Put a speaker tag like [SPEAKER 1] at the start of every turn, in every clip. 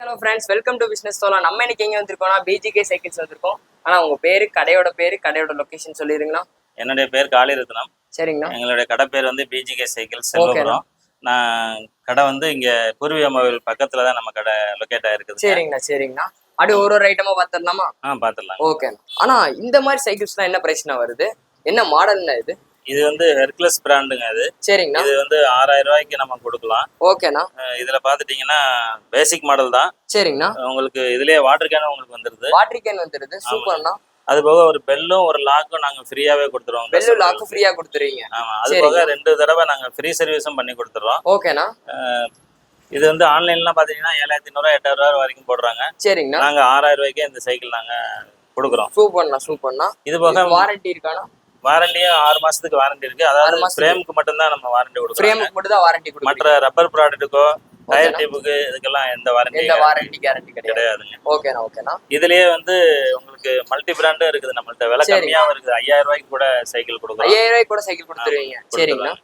[SPEAKER 1] Hello friends, welcome to business சோலா. நம்ம இன்னைக்கு எங்கே வந்திருக்கோம்னா பிஜிகே சைக்கிள்ஸ் வந்திருக்கோம். ஆனால் உங்கள் கடையோட லொக்கேஷன் சொல்லிடுங்களா?
[SPEAKER 2] என்னுடைய பேர் காளிரத்னம்.
[SPEAKER 1] சரிங்கண்ணா.
[SPEAKER 2] எங்களுடைய கடை பேர் வந்து பிஜிகே சைக்கிள்ஸ் செல்வபுரம். நான் கடை வந்து இங்கே பூர்வீக மொபைல் பக்கத்தில் தான் நம்ம கடை லொக்கேட் ஆகிருக்குது.
[SPEAKER 1] சரிங்கண்ணா. அப்படி ஒரு ஐட்டமாக பார்த்துடலாமா?
[SPEAKER 2] பார்த்துடலாம்.
[SPEAKER 1] ஓகேண்ணா. ஆனால் இந்த மாதிரி சைக்கிள்ஸ்லாம் என்ன பிரைஸ்னா வருது? என்ன மாடல்னா இது?
[SPEAKER 2] இது வந்து ஹெர்குலஸ் பிராண்டுங்க. அது
[SPEAKER 1] சரிங்கண்ணா.
[SPEAKER 2] இது வந்து 6000 ரூபாய்க்கு நம்ம கொடுக்கலாம்.
[SPEAKER 1] ஓகேண்ணா.
[SPEAKER 2] இதுல பாத்துட்டீங்கன்னா பேசிக் மாடல் தான்.
[SPEAKER 1] சரிங்கண்ணா.
[SPEAKER 2] உங்களுக்கு இதுலயே வாட்டர் கேன் உங்களுக்கு வந்துருது.
[SPEAKER 1] சூப்பர்ண்ணா.
[SPEAKER 2] அது போக ஒரு பெல்லும் ஒரு லாக்கும் நாங்க ஃப்ரீயாவே கொடுத்துருவோம்.
[SPEAKER 1] பெல்லு லாக்கும் ஃப்ரீயா கொடுத்துருவீங்க?
[SPEAKER 2] ஆமா. அது போக 2 தடவை நாங்க ஃப்ரீ சர்வீஸும் பண்ணி கொடுத்துறோம்.
[SPEAKER 1] ஓகேண்ணா.
[SPEAKER 2] இது வந்து ஆன்லைன்லாம் பாத்தீங்கன்னா 7500 8000 வரைக்கும் போடுறாங்க.
[SPEAKER 1] சரிங்கண்ணா.
[SPEAKER 2] நாங்க 6000 ரூபாய்க்கு இந்த சைக்கிள் நாங்க கொடுக்குறோம்.
[SPEAKER 1] சூப்பர்ண்ணா.
[SPEAKER 2] இது போக
[SPEAKER 1] வாரண்டி இருக்கானா?
[SPEAKER 2] வாரண்டியும் 6 மாசத்துக்கு வாரண்டி இருக்கு. அதாவது ஃப்ரேமுக்கு மட்டும் தான் நம்ம வாரண்டி கொடுக்குறோம்.
[SPEAKER 1] ஃப்ரேமுக்கு மட்டும் தான் வாரண்டி கொடுக்குறோம்.
[SPEAKER 2] மற்ற ரப்பர் ப்ராடக்ட்டுக்கோ டயர் டியூபுக்கு இதுக்கெல்லாம் எந்த வாரண்டி
[SPEAKER 1] கேரண்டி கிடையாதுங்க. ஓகேண்ணா.
[SPEAKER 2] இதுலயே வந்து உங்களுக்கு மல்டி பிராண்டும் இருக்குது. நம்மள்ட்ட விலை கம்மியாவும் இருக்குது. 5000 ரூபாய்க்கு கூட சைக்கிள் கொடுக்குறோம்.
[SPEAKER 1] 5000 ரூபாய்க்கு கூட சைக்கிள் கொடுத்துருவீங்க? சரிங்கண்ணா.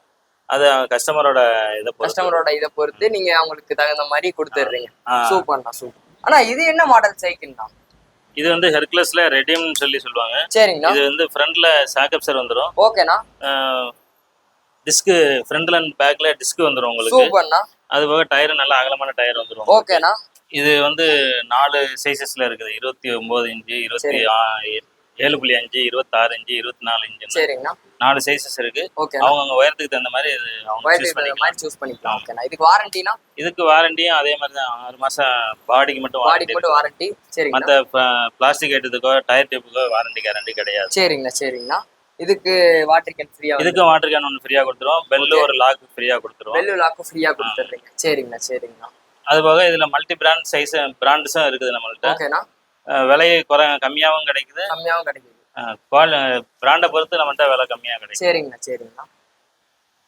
[SPEAKER 2] அது கஸ்டமரோட இதை
[SPEAKER 1] பொறுத்து நீங்க அவங்களுக்கு தகுந்த மாதிரி கொடுத்துடுறீங்க. சூப்பர்ண்ணா. ஆனா இது என்ன மாடல் சைக்கிள் தான்?
[SPEAKER 2] இது வந்து ஹெர்குலஸ்ல ரெடீம்னு சொல்லுவாங்க.
[SPEAKER 1] சரிங்கண்ணா.
[SPEAKER 2] இது வந்து ஃப்ரண்ட்ல சாக்கப்சர் வந்துரும்.
[SPEAKER 1] ஓகேண்ணா.
[SPEAKER 2] டிஸ்க் ஃப்ரண்ட்ல அண்ட் பேக்ல டிஸ்க் வந்துரும் உங்களுக்கு.
[SPEAKER 1] சூப்பர்ண்ணா.
[SPEAKER 2] அது போக டயர் நல்ல அகலமான டயர் வந்துரும்.
[SPEAKER 1] ஓகேண்ணா.
[SPEAKER 2] இது வந்து 4 சைஸஸ்ல இருக்குது. 29 இன்ச்சு, 27.5, 26 இன்ச்சு, 24 இன்ச்சு.
[SPEAKER 1] சரிங்கண்ணா.
[SPEAKER 2] 4 சைஸஸ் இருக்கு. அவங்க உயரத்துக்கு தகுந்த மாதிரி அவங்க
[SPEAKER 1] சூஸ் பண்ணிக்கலாம். ஓகேண்ணா. இதுக்கு வாரண்டினா?
[SPEAKER 2] இதுக்கு வாரண்டியும் அதே மாதிரி தான். 6 மாசம் பாடிக்கு மட்டும்
[SPEAKER 1] வாரண்டி. சரிங்க.
[SPEAKER 2] மற்ற பிளாஸ்டிக் ஐட்டத்துக்கோ டயர் டியூப்புக்கோ வாரண்டி கேரண்டி கிடையாது.
[SPEAKER 1] சரிங்கண்ணா. இதுக்கு வாட்டர் கேன் ஃப்ரீயா?
[SPEAKER 2] இதுக்கும் வாட்டர் கேன் ஒன்று ஃப்ரீயா கொடுத்துருவோம். பெல்லு ஒரு லாக் ஃப்ரீயா கொடுத்துருவோம்.
[SPEAKER 1] பெல்லு லாக்கும் ஃப்ரீயா கொடுத்துறீங்க? சரிங்கண்ணா.
[SPEAKER 2] அது போக இதுல மல்டி பிராண்ட் சைஸ் பிராண்ட்ஸும் இருக்குது நம்மள்ட்ட.
[SPEAKER 1] ஓகேண்ணா.
[SPEAKER 2] விலை கம்மியாகவும் கிடைக்குது. பிராண்டை பொறுத்து நம்மள்ட்ட விலை கம்மியா கிடைக்கும்.
[SPEAKER 1] சரிங்கண்ணா.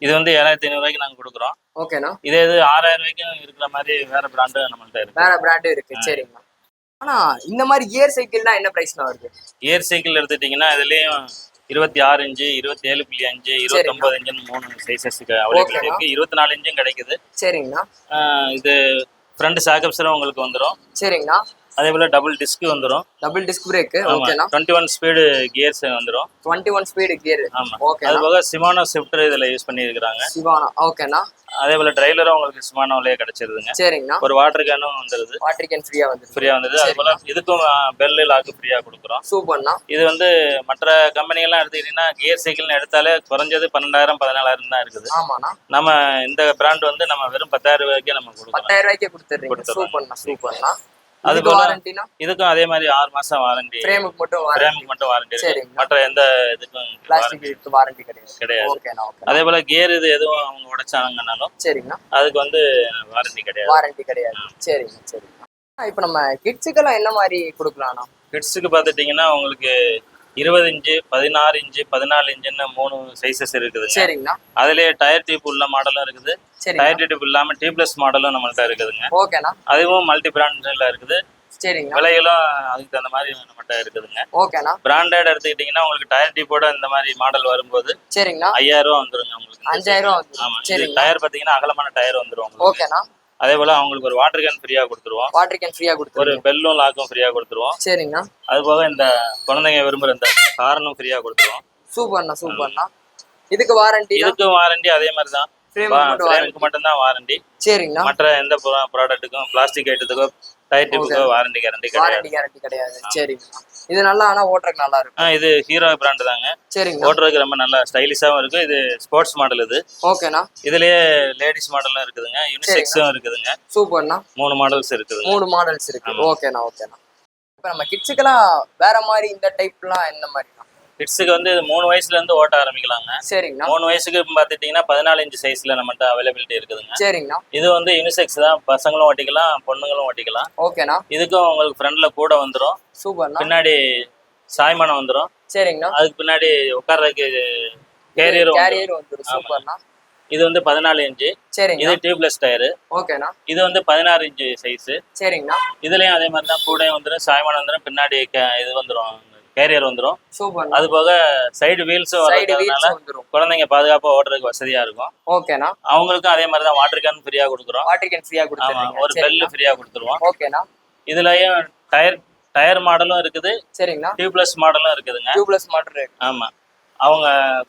[SPEAKER 2] இது வந்து 7500 ரூபாய்க்கு நாங்க கொடுக்குறோம்.
[SPEAKER 1] ஓகேண்ணா.
[SPEAKER 2] இதே இது 6000 ரூபாய்க்கும் இருக்கிற மாதிரி வேற பிராண்டு நம்மள்ட்ட இருக்கு.
[SPEAKER 1] வேற பிராண்டு இருக்கு. சரிங்கண்ணா. ஆனா இந்த மாதிரி கியர் சைக்கிள்னா என்ன பிரைஸ்னா வருது?
[SPEAKER 2] கியர் சைக்கிள் எடுத்துட்டீங்கன்னா இதுலயும் 26 இன்ச்சு, 27.5, 29 இன்ச்சுன்னு 3 சைஸஸ்க்கு அவைலபிள் இருக்கு. 24 இன்ச்சும் கிடைக்குது.
[SPEAKER 1] சரிங்கண்ணா.
[SPEAKER 2] இது ஃப்ரண்ட் சாக்கப்ஸரும் உங்களுக்கு வந்துடும்.
[SPEAKER 1] சரிங்கண்ணா.
[SPEAKER 2] அதே போல டபுள் டிஸ்க் வந்துரும்.
[SPEAKER 1] Double disc brake. ஓகேண்ணா.
[SPEAKER 2] 21 ஸ்பீடு கியர்ஸ் வந்துரும்.
[SPEAKER 1] 21 ஸ்பீடு கியர்.
[SPEAKER 2] ஆமா. ஓகே. அது போக சிமானோ ஷிஃப்டர் இதுல யூஸ் பண்ணி இருக்காங்க.
[SPEAKER 1] சிமானோ. ஓகேண்ணா.
[SPEAKER 2] அதே போல ட்ரைலரும் உங்களுக்கு சிமானோலயே கிடைச்சிருதுங்க.
[SPEAKER 1] சரிங்கண்ணா.
[SPEAKER 2] ஒரு வாட்டர் கேனும் வந்துருது.
[SPEAKER 1] வாட்டர் கேன் ஃப்ரீயா
[SPEAKER 2] வந்துருது. அதே போல இதுக்கும் பெல் லாக் ஃப்ரீயா கொடுக்குறோம்.
[SPEAKER 1] சூப்பர்ண்ணா. இது
[SPEAKER 2] வந்து மற்ற கம்பெனி எல்லாம் எடுத்துக்கிட்டீங்கன்னா கியர் சைக்கிள்னு எடுத்தாலே குறைஞ்சது 12000 14000 தான் இருக்குது.
[SPEAKER 1] ஆமாண்ணா.
[SPEAKER 2] நம்ம இந்த பிராண்ட் வந்து நம்ம வெறும் 10000 ரூபாய்க்கே நம்ம கொடுக்குறோம்.
[SPEAKER 1] 10000 ரூபாய்க்கு கொடுத்துறீங்க. சூப்பர்ண்ணா.
[SPEAKER 2] அது வாரண்டினா? இதுக்கும் அதே மாதிரி 6 மாசம் வாரண்டி.
[SPEAKER 1] ஃப்ரேமுக்கு மட்டும் வாரண்டி
[SPEAKER 2] இருக்கு. மற்ற எந்த இதுக்கும்
[SPEAKER 1] பிளாஸ்டிக் வாரண்டி கிடையாது.
[SPEAKER 2] ஓகேண்ணா. அதே போல கியர் இது எதுவும் அவங்க உடைச்சாங்கனாலும்
[SPEAKER 1] சரிங்கண்ணா
[SPEAKER 2] அதுக்கு வந்து வாரண்டி கிடையாது.
[SPEAKER 1] சரிங்கண்ணா. இப்போ நம்ம கிட்ஸுக்கெல்லாம் என்ன மாதிரி கொடுக்கலாம்ண்ணா?
[SPEAKER 2] கிட்ஸுக்கு பார்த்துட்டீங்கன்னா உங்களுக்கு 20 இன்ச்சு, 16 இன்ச்சு, 14 இன்ச்சுன்னு 3 சைஸஸ் இருக்குது.
[SPEAKER 1] சரிங்கண்ணா.
[SPEAKER 2] அதுலயே டயர் டியூப் உள்ள மாடலும் இருக்குது. டயர் டியூப் இல்லாம டியூப்லெஸ் மாடலும் நம்மள்ட்ட இருக்குதுங்க.
[SPEAKER 1] ஓகேண்ணா.
[SPEAKER 2] அதுவும் மல்டி பிராண்ட்ல இருக்குது.
[SPEAKER 1] சரிங்க.
[SPEAKER 2] விலைகளும் அதுக்கு தகுந்த மாதிரி நம்மகிட்ட இருக்குதுங்க.
[SPEAKER 1] ஓகேண்ணா.
[SPEAKER 2] பிராண்டட் எடுத்துக்கிட்டீங்கன்னா உங்களுக்கு டயர் டியூப்போட இந்த மாதிரி மாடல் வரும்போது
[SPEAKER 1] சரிங்கண்ணா
[SPEAKER 2] 5000 ரூபா வந்துருங்க உங்களுக்கு.
[SPEAKER 1] 5000 வந்துரும்.
[SPEAKER 2] ஆமா. டயர் பாத்தீங்கன்னா அகலமான டயர் வந்துரும் உங்களுக்கு.
[SPEAKER 1] ஓகேண்ணா.
[SPEAKER 2] அதே போல அவங்களுக்கு ஒரு வாட்டர் கேன் ஃப்ரீயா கொடுத்துருவோம். ஒரு பெல்லும் லாக்கும் ஃப்ரீயா கொடுத்துருவோம்.
[SPEAKER 1] சரிங்கண்ணா.
[SPEAKER 2] அது போக இந்த குழந்தைங்க விரும்புற இந்த காரனும் ஃப்ரீயா கொடுத்துருவோம்.
[SPEAKER 1] சூப்பர்ண்ணா. இதுக்கு வாரண்டி?
[SPEAKER 2] இதுக்கும் வாரண்டி அதே மாதிரி தான். ஃப்ரேமுக்கு மட்டும் தான் வாரண்டி.
[SPEAKER 1] சரிங்கண்ணா.
[SPEAKER 2] மற்ற எந்த ப்ராடக்ட்டுக்கும் பிளாஸ்டிக் ஐட்டத்துக்கோ டயர் டியூப்புக்கோ வாரண்டி கேரண்டி கிடையாது.
[SPEAKER 1] சரிங்கண்ணா. இது நல்லா ஆனா ஓட்டுறதுக்கு நல்லா இருக்கும்.
[SPEAKER 2] இது ஹீரோ பிராண்ட் தாங்க.
[SPEAKER 1] சரிங்க.
[SPEAKER 2] ஓட்டுறதுக்கு ரொம்ப நல்லா ஸ்டைலிஷாவும் இருக்கு. இது ஸ்போர்ட்ஸ் மாடல் இது.
[SPEAKER 1] ஓகேண்ணா.
[SPEAKER 2] இதுலயே லேடிஸ் மாடலும் இருக்குதுங்க. யூனிசெக்ஸும் இருக்குதுங்க.
[SPEAKER 1] சூப்பர்ண்ணா.
[SPEAKER 2] 3 மாடல்ஸ் இருக்குது.
[SPEAKER 1] ஓகேண்ணா. இப்போ நம்ம கிட்ஸுக்கெல்லாம் வேற மாதிரி இந்த டைப்லாம் என்ன மாதிரி?
[SPEAKER 2] கிட்ஸுக்கு வந்து 3 வயசுல இருந்து ஓட்ட ஆரம்பிக்கலாங்க.
[SPEAKER 1] சரிங்கண்ணா.
[SPEAKER 2] 3 வயசுக்கு பாத்துட்டீங்கன்னா 14 இன்ச் சைஸ்ல நம்மகிட்ட அவைலபிலிட்டி இருக்குதுங்க.
[SPEAKER 1] சரிங்கண்ணா. இது
[SPEAKER 2] வந்து யூனிசெக்ஸ் தான். பசங்களும் ஓட்டிக்கலாம், பொண்ணுங்களும் ஓட்டிக்கலாம்.
[SPEAKER 1] ஓகேண்ணா.
[SPEAKER 2] இதுக்கும் உங்களுக்கு ஃப்ரண்ட்ல கூட வந்துரும்.
[SPEAKER 1] சூப்பர்ண்ணா.
[SPEAKER 2] பின்னாடி சாய்மானம் வந்துரும்.
[SPEAKER 1] சரிங்கண்ணா.
[SPEAKER 2] அதுக்கு பின்னாடி உட்கார்றதுக்கு கேரியர்
[SPEAKER 1] வந்துரும். சூப்பர்ண்ணா.
[SPEAKER 2] இது வந்து 14 இன்ச்.
[SPEAKER 1] சரிங்க.
[SPEAKER 2] இது டியூப்லெஸ் டயர்.
[SPEAKER 1] ஓகேண்ணா.
[SPEAKER 2] இது வந்து 16 இன்ச் சைஸ்.
[SPEAKER 1] சரிங்கண்ணா.
[SPEAKER 2] இதுலயும் அதே மாதிரி தான் கூடயும் வந்துரும், சாய்மானம் வந்துரும், பின்னாடி இது வந்துரும், கேரியர் வந்துடும்.
[SPEAKER 1] சூப்பர்.
[SPEAKER 2] அது போக சைடு வீல்ஸும்
[SPEAKER 1] சைடு
[SPEAKER 2] வரதுனால
[SPEAKER 1] வீல்ஸ் வந்துரும்.
[SPEAKER 2] குழந்தைங்க பாதுகாப்பா ஓட்டுறதுக்கு வசதியா இருக்கும்.
[SPEAKER 1] ஓகேண்ணா.
[SPEAKER 2] அவங்களுக்கும் அதே மாதிரி தான் வாட்டர் கேன் ஃப்ரீயா கொடுக்குறோம்.
[SPEAKER 1] வாட்டர் கேன் ஃப்ரீயா
[SPEAKER 2] ஆமா,
[SPEAKER 1] கொடுத்துறீங்க.
[SPEAKER 2] ஒரு பெல்லு ஃப்ரீயா கொடுத்துருவோம்.
[SPEAKER 1] ஓகேண்ணா.
[SPEAKER 2] இதுலயும் டயர் டயர் மாடலும் இருக்குது,
[SPEAKER 1] சரிங்கண்ணா.
[SPEAKER 2] டியூப்லெஸ் மாடலும் இருக்குதுங்க.
[SPEAKER 1] டியூப்லெஸ் மாடல் இருக்கு.
[SPEAKER 2] ஆமா, அவங்க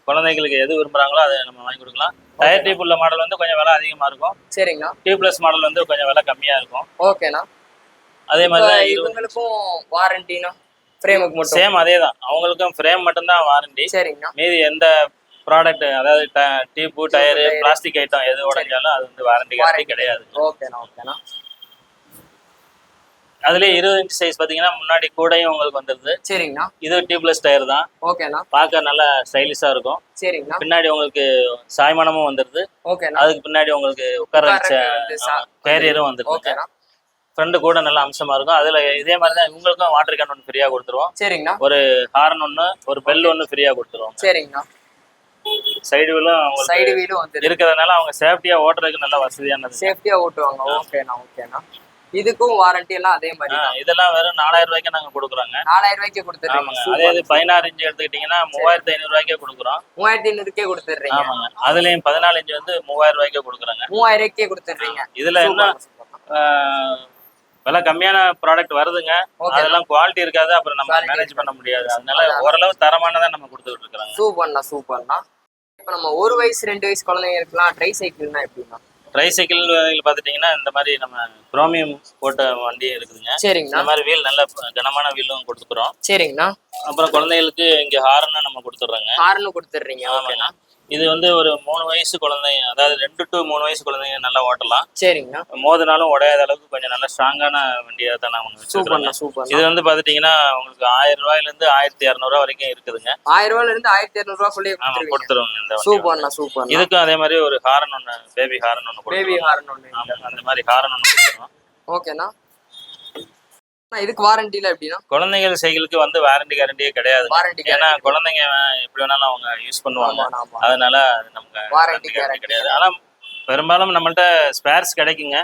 [SPEAKER 2] குழந்தைங்களுக்கு எது விரும்புறாங்களோ அதை நம்ம வாங்கி கொடுக்கலாம். டயர் டியூப் உள்ள மாடல் வந்து கொஞ்சம் விலை அதிகமா இருக்கும்.
[SPEAKER 1] சரிங்கண்ணா.
[SPEAKER 2] டியூப்லெஸ் மாடல் வந்து கொஞ்சம் விலை கம்மியா இருக்கும்.
[SPEAKER 1] ஓகேண்ணா.
[SPEAKER 2] அதே மாதிரி தான்
[SPEAKER 1] இவங்களுக்கும் வாரண்டினா ஃப்ரேமுக்கு மட்டும்
[SPEAKER 2] சேம் அதே தான். அவங்களுக்கும் ஃப்ரேம் மட்டும் தான் வாரண்டி.
[SPEAKER 1] சரிங்கண்ணா.
[SPEAKER 2] மீதி எந்த ப்ராடக்ட், அதாவது டியூப், டயர், பிளாஸ்டிக் ஐட்டம் எது உடைஞ்சாலும் அது வந்து வாரண்டி கிடையாது.
[SPEAKER 1] ஓகேண்ணா. ஓகேண்ணா.
[SPEAKER 2] அதுலயே 20 இன்ச் சைஸ் பாத்தீங்கன்னா முன்னாடி கூடையும் உங்களுக்கு வந்துருது.
[SPEAKER 1] சரிங்கண்ணா.
[SPEAKER 2] இது டியூப்லெஸ் டயர் தான்.
[SPEAKER 1] ஓகேண்ணா.
[SPEAKER 2] பார்க்க நல்லா ஸ்டைலிஷா இருக்கும்.
[SPEAKER 1] சரிங்கண்ணா.
[SPEAKER 2] பின்னாடி உங்களுக்கு சாய்மானமும் வந்துருது.
[SPEAKER 1] ஓகேண்ணா.
[SPEAKER 2] அதுக்கு பின்னாடி உங்களுக்கு உட்கார வச்ச கேரியரும் வந்துருது.
[SPEAKER 1] ஓகேண்ணா.
[SPEAKER 2] ஃப்ரண்ட் கூட நல்லா அம்சமா இருக்கும். அதுல இதே மாதிரி தான் இவங்களுக்கும் வாட்டர் கேன் ஒன்று ஃப்ரீயா கொடுத்துருவோம்.
[SPEAKER 1] சரிங்கண்ணா.
[SPEAKER 2] ஒரு ஹார்ன் ஒன்று, ஒரு பெல் ஒன்று ஃப்ரீயா கொடுத்துருவோம்.
[SPEAKER 1] சரிங்கண்ணா.
[SPEAKER 2] சைடு வீலும்
[SPEAKER 1] வந்து
[SPEAKER 2] இருக்கிறதுனால அவங்க சேஃப்டியா ஓட்டுறதுக்கு நல்ல வசதியானது.
[SPEAKER 1] சேஃப்டியா ஓட்டுவாங்க. ஓகேண்ணா. ஓகேண்ணா. இதுக்கும் வாரண்டி எல்லாம் அதே மாதிரி
[SPEAKER 2] இதெல்லாம் வெறும் 4000 ரூபாய்க்கு நாங்க கொடுக்குறோங்க.
[SPEAKER 1] 4000 ரூபாய்க்கு கொடுத்துறீங்க.
[SPEAKER 2] அதே இது 16 இன்ச் எடுத்துக்கிட்டீங்கன்னா 3500 ரூபாய்க்கே கொடுக்குறோம்.
[SPEAKER 1] 3500க்கே கொடுத்துறீங்க.
[SPEAKER 2] ஆமாங்க. அதுலயும் 14 இன்ச் வந்து 3000 ரூபாய்க்கே கொடுக்குறாங்க.
[SPEAKER 1] 3000 ரூபாய்க்கே கொடுத்துறீங்க.
[SPEAKER 2] இதுல என்ன விலை கம்மியான ப்ராடக்ட் வருதுங்க, அதெல்லாம் குவாலிட்டி இருக்காது, அப்புறம் நம்ம மேனேஜ் பண்ண முடியாது. அதனால ஓரளவு தரமானதான் நம்ம கொடுத்துட்டு இருக்கிறோம்.
[SPEAKER 1] சூப்பர்ண்ணா. சூப்பர்ண்ணா. இப்போ நம்ம 1 வயசு 2 வயசு குழந்தைங்க இருக்கலாம். ட்ரை சைக்கிள்னா எப்படின்னா?
[SPEAKER 2] ட்ரை சைக்கிள் பார்த்துட்டீங்கன்னா இந்த மாதிரி நம்ம குரோமியம் போட்ட வண்டி இருக்குதுங்க.
[SPEAKER 1] சரிங்கண்ணா.
[SPEAKER 2] இந்த மாதிரி வீல் நல்ல கனமான வீலும் கொடுத்துக்கிறோம்.
[SPEAKER 1] சரிங்கண்ணா.
[SPEAKER 2] அப்புறம் குழந்தைகளுக்கு இங்க ஹார்னும் நம்ம கொடுத்துட்றோங்க.
[SPEAKER 1] ஹார்னும் கொடுத்துட்றீங்க. ஓகேண்ணா.
[SPEAKER 2] இது வந்து ஒரு 3 வயசு குழந்தைங்க, அதாவது 2 to 3 வயசு குழந்தைங்க நல்லா ஓட்டலாம்.
[SPEAKER 1] சரிங்கண்ணா.
[SPEAKER 2] மோதினாலும் உடையாத அளவுக்கு கொஞ்சம் நல்ல ஸ்ட்ராங்கான வண்டியா தான் நான் வச்சிருக்கேன்.
[SPEAKER 1] சூப்பர்.
[SPEAKER 2] இது வந்து பாத்துட்டீங்கன்னா உங்களுக்கு 1000 ரூபாயில இருந்து 1200 ரூபாய் வரைக்கும் இருக்குதுங்க.
[SPEAKER 1] 1000 ரூபாயில இருந்து 1200 ரூபாய்க்குள்ளே
[SPEAKER 2] கொடுத்துருவோங்க இந்த வண்டி.
[SPEAKER 1] சூப்பர்ண்ணா. சூப்பர்.
[SPEAKER 2] இதுக்கும் அதே மாதிரி ஒரு ஹார்ன் ஒன்று, பேபி ஹார்ன் ஒன்று கொடுத்துருவோம். அந்த மாதிரி ஹார்ன் ஒன்று கொடுத்துருவோம்.
[SPEAKER 1] ஓகேண்ணா. இதுக்கு வாரண்டில எப்படின்னா?
[SPEAKER 2] குழந்தைகள் சைக்கிளுக்கு வந்து வாரண்டி கேரண்டியே கிடையாது. ஏன்னா குழந்தைங்க எப்படி வேணாலும் அவங்க யூஸ் பண்ணுவாங்க. அதனால நமக்கு வாரண்டி கேரண்டி கிடையாது. ஆனா பெரும்பாலும் நம்மள்ட்ட ஸ்பேர்ஸ் கிடைக்குங்க.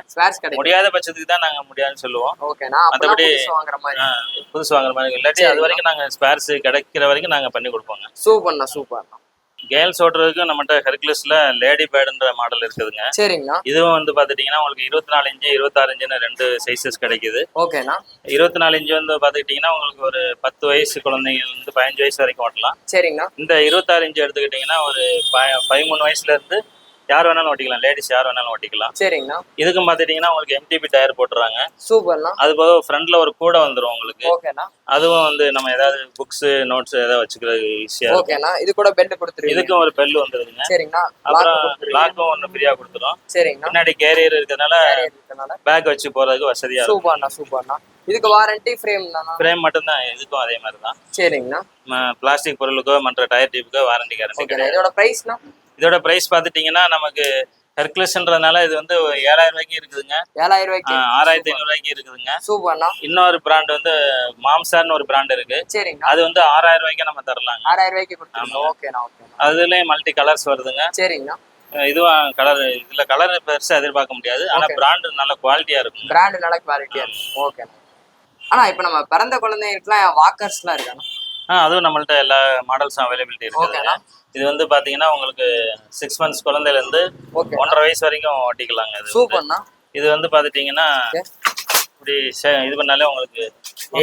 [SPEAKER 2] முடியாத பட்சத்துக்கு தான் நாங்க முடியாதுன்னு சொல்லுவோம். மற்றபடி புதுசு வாங்குற மாதிரி இல்லாட்டி அது வரைக்கும் நாங்க ஸ்பேர்ஸ் கிடைக்கிற வரைக்கும் நாங்க பண்ணி கொடுப்போங்க.
[SPEAKER 1] சூப்பர்ண்ணா. சூப்பர்ண்ணா.
[SPEAKER 2] கேர்ள்ஸ் ஓட்டுறதுக்கு நம்மகிட்ட ஹெர்குலஸ்ல லேடி பேர்டுன்ற மாடல் இருக்குதுங்க.
[SPEAKER 1] சரிங்கண்ணா.
[SPEAKER 2] இதுவும் வந்து பாத்துட்டீங்கன்னா உங்களுக்கு 24 இன்ச்சு 26 இன்ச்சுன்னு 2 சைஸஸ் கிடைக்குது.
[SPEAKER 1] ஓகேண்ணா. 24
[SPEAKER 2] இன்ச்சு வந்து பாத்துக்கிட்டீங்கன்னா உங்களுக்கு ஒரு 10 வயசு குழந்தைங்க இருந்து 15 வயசு வரைக்கும் ஓட்டலாம்.
[SPEAKER 1] சரிங்கண்ணா.
[SPEAKER 2] இந்த 26 இன்ச்சு எடுத்துக்கிட்டீங்கன்னா ஒரு 13 வயசுல இருந்து யார் வேணாலும் ஓட்டிக்கலாம். லேடிஸ் யார் வேணாலும் ஓட்டிக்கலாம்.
[SPEAKER 1] சரிங்கண்ணா.
[SPEAKER 2] இதுக்கும் பாத்துட்டீங்கன்னா உங்களுக்கு MTB டயர் போட்டுறாங்க.
[SPEAKER 1] சூப்பர்ண்ணா. அது
[SPEAKER 2] போக ஃப்ரண்ட்ல ஒரு கூட வந்துரும் உங்களுக்கு.
[SPEAKER 1] ஓகேண்ணா.
[SPEAKER 2] அதுவும் வந்து நம்ம ஏதாவது புக்ஸ் நோட்ஸ் ஏதாவது வச்சுக்கிறது ஈஸியா.
[SPEAKER 1] ஓகேண்ணா. இது கூட பெல் கொடுத்துருங்க.
[SPEAKER 2] இதுக்கும் ஒரு பெல் வந்துருதுங்க.
[SPEAKER 1] சரிங்கண்ணா.
[SPEAKER 2] அப்புறம் லாக்கும் ஒன்று ஃப்ரீயா கொடுத்துரும்.
[SPEAKER 1] சரிங்கண்ணா.
[SPEAKER 2] பின்னாடி கேரியர் இருக்கிறதுனால பேக் வச்சு போறதுக்கு வசதியா இருக்கும்.
[SPEAKER 1] சூப்பர்ண்ணா. சூப்பர்ண்ணா. இதுக்கு வாரண்டி ஃப்ரேம் தானா?
[SPEAKER 2] ஃப்ரேம் மட்டும் தான். இதுக்கும் அதே மாதிரி தான்.
[SPEAKER 1] சரிங்கண்ணா.
[SPEAKER 2] பிளாஸ்டிக் பொருளுக்கோ மற்ற டயர் டியூப்க்கோ வாரண்டி கேரண்டி கிடையாது.
[SPEAKER 1] இதோட பிரைஸ்னா?
[SPEAKER 2] இதோட பிரைஸ் பாத்துட்டீங்கன்னா நமக்கு ஹெர்குலஸ்ன்றதுனால இது வந்து 7000 ரூபாய்க்கு இருக்குதுங்க.
[SPEAKER 1] 7000 ரூபாய்க்கு
[SPEAKER 2] 6500 ரூபாய்க்கு இருக்குதுங்க.
[SPEAKER 1] சூப்பர்ண்ணா.
[SPEAKER 2] இன்னொரு பிராண்ட் வந்து மாம்சார்னு ஒரு பிராண்ட் இருக்கு.
[SPEAKER 1] சரிங்க.
[SPEAKER 2] அது வந்து 6000 ரூபாய்க்கு நம்ம தரலாங்க.
[SPEAKER 1] 6000 ரூபாய்க்கு கொடுத்துருங்க. ஓகேண்ணா. ஓகேண்ணா.
[SPEAKER 2] அதுலயே மல்டி கலர்ஸ் வருதுங்க.
[SPEAKER 1] சரிங்கண்ணா.
[SPEAKER 2] இதுவும் கலர், இதுல கலர் பெருசா எதிர்பார்க்க முடியாது. ஆனா பிராண்ட் நல்ல குவாலிட்டியா இருக்கும்.
[SPEAKER 1] பிராண்ட் நல்ல குவாலிட்டியா இருக்கும். ஓகேண்ணா. ஆனா இப்போ நம்ம பிறந்த குழந்தைங்களுக்குலாம் வாக்கர்ஸ்லாம் இருக்காண்ணா?
[SPEAKER 2] அதுவும் நம்மள்ட்ட எல்லா மாடல்ஸும் அவைலபிலிட்டி இருக்குதுங்க. இது வந்து பாத்தீங்கன்னா உங்களுக்கு 6 மந்த்ஸ் குழந்தையில இருந்து 1.5 வயசு வரைக்கும் ஓட்டிக்கலாங்க. இது
[SPEAKER 1] சூப்பர்ண்ணா.
[SPEAKER 2] இது வந்து பாத்துட்டீங்கன்னா இப்படி இது பண்ணாலே உங்களுக்கு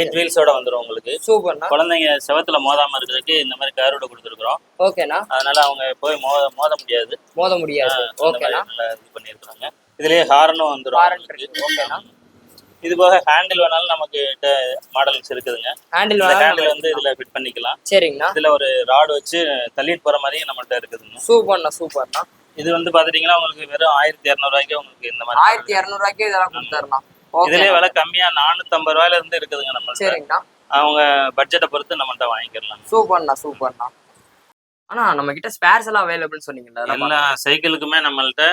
[SPEAKER 2] 8 வீல்ஸோட வந்துடும் உங்களுக்கு.
[SPEAKER 1] சூப்பர்ண்ணா.
[SPEAKER 2] குழந்தைங்க செவத்துல மோதாம இருக்கிறதுக்கு இந்த மாதிரி காரோட கொடுத்துருக்கோம்.
[SPEAKER 1] ஓகேண்ணா.
[SPEAKER 2] அதனால அவங்க போய் மோத முடியாது.
[SPEAKER 1] ஓகேண்ணா.
[SPEAKER 2] நல்லா இது பண்ணிருக்காங்க. இதுலயே ஹார்னும் வந்துடும்.
[SPEAKER 1] ஓகேண்ணா.
[SPEAKER 2] இது போக ஹேண்டில் வேணாலும் நமக்கு மாடல்ஸ் இருக்குதுங்க. ஹேண்டில் வந்து இதுல ஃபிட் பண்ணிக்கலாம்.
[SPEAKER 1] சரிங்கண்ணா.
[SPEAKER 2] இதுல ஒரு ராட் வச்சு தள்ளிட்டு போற மாதிரி நம்மள்ட்ட இருக்குதுங்க.
[SPEAKER 1] சூப்பர்ண்ணா. சூப்பர்ண்ணா.
[SPEAKER 2] இது வந்து பாத்துட்டீங்கன்னா உங்களுக்கு வெறும் 1200 ரூபாய்க்கு உங்களுக்கு இந்த மாதிரி
[SPEAKER 1] 1200 ரூபாய்க்கு இதெல்லாம் கொடுத்துறலாம்.
[SPEAKER 2] இதுலயே விலை கம்மியா 450 ரூபாயில இருந்து இருக்குதுங்க நம்ம.
[SPEAKER 1] சரிங்கண்ணா.
[SPEAKER 2] அவங்க பட்ஜெட்டை பொறுத்து நம்மள்ட்ட வாங்கிக்கலாம்.
[SPEAKER 1] சூப்பர்ண்ணா. சூப்பர்ண்ணா. ஆனா நம்ம கிட்ட ஸ்பேர்ஸ் எல்லாம் அவைலபிள் சொன்னீங்கல்ல,
[SPEAKER 2] எல்லா சைக்கிளுக்குமே நம்மள்ட்ட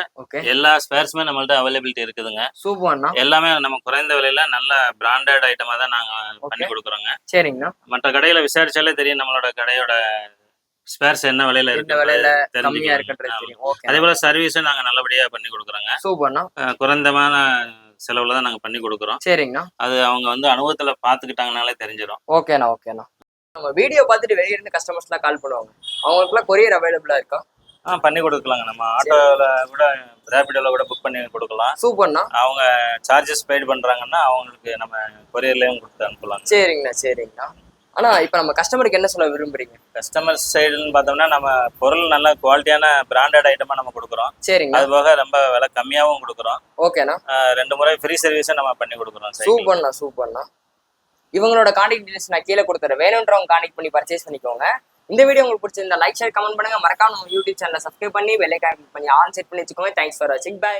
[SPEAKER 2] எல்லா ஸ்பேர்ஸுமே நம்மள்ட்ட அவைலபிலிட்டி இருக்குதுங்க.
[SPEAKER 1] சூப்பர்ண்ணா.
[SPEAKER 2] எல்லாமே நம்ம குறைந்த விலையில நல்ல பிராண்டட் ஐட்டமா தான் நாங்க பண்ணி கொடுக்குறோங்க.
[SPEAKER 1] சரிங்கண்ணா.
[SPEAKER 2] மற்ற கடையில விசாரிச்சாலே தெரியும் நம்மளோட கடையோட ஸ்பேர்ஸ் என்ன விலையில இருக்கு, அதே போல சர்வீஸும் நாங்க நல்லபடியா பண்ணி கொடுக்குறோங்க.
[SPEAKER 1] சூப்பர்ண்ணா.
[SPEAKER 2] குறைந்தமான செலவுல தான் நாங்க பண்ணி கொடுக்குறோம்.
[SPEAKER 1] சரிங்கண்ணா.
[SPEAKER 2] அது அவங்க வந்து அனுபவத்துல பாத்துக்கிட்டாங்கனாலே தெரிஞ்சிடும்.
[SPEAKER 1] ஓகேண்ணா. ஓகேண்ணா. நம்ம வீடியோ பார்த்துட்டு வெளிய இருந்து கஸ்டமர்ஸ்லாம் கால் பண்ணுவாங்க, அவங்களுக்குலாம் கொரியர் அவைலபிளா இருக்கா?
[SPEAKER 2] பண்ணி கொடுக்கலாங்க. நம்ம ஆட்டோல கூட ரேபிடோல கூட புக் பண்ணி கொடுக்கலாம்.
[SPEAKER 1] சூப்பர்ண்ணா.
[SPEAKER 2] அவங்க சார்ஜஸ் பெய்ட் பண்றாங்கன்னா அவங்களுக்கு நம்ம கொரியர்லயும் கொடுத்து அனுப்பலாம்.
[SPEAKER 1] சரிங்கண்ணா. ஆனா இப்ப நம்ம கஸ்டமருக்கு என்ன சொல்ல விரும்புறீங்க?
[SPEAKER 2] கஸ்டமர் சைடுன்னு பார்த்தோம்னா நம்ம பொருள் நல்ல குவாலிட்டியான பிராண்டட் ஐட்டமா நம்ம கொடுக்குறோம்.
[SPEAKER 1] சரிங்க.
[SPEAKER 2] அது போக ரொம்ப விலை கம்மியாவும் கொடுக்குறோம்.
[SPEAKER 1] ஓகேண்ணா.
[SPEAKER 2] 2 முறை ஃப்ரீ சர்வீஸும் நம்ம பண்ணி கொடுக்குறோம்.
[SPEAKER 1] சூப்பர்ண்ணா. இவங்களோட கான்டாக்ட் டீடைல்ஸ் நான் கீழே கொடுத்துறேன், வேணுன்றவங்க கான்டாக்ட் பண்ணி பர்ச்சேஸ் பண்ணிக்கோங்க. இந்த வீடியோ உங்களுக்கு பிடிச்சிருந்தா லைக் ஷேர் கமெண்ட் பண்ணுங்க. மறக்காம நம்ம யூடியூப் சேனலை சப்ஸ்கிரைப் பண்ணி பெல் ஐகான் கிளிக் பண்ணி ஆல் செட் பண்ணி வச்சுக்கோங்க. தேங்க்ஸ் ஃபார் வாட்சிங். பை.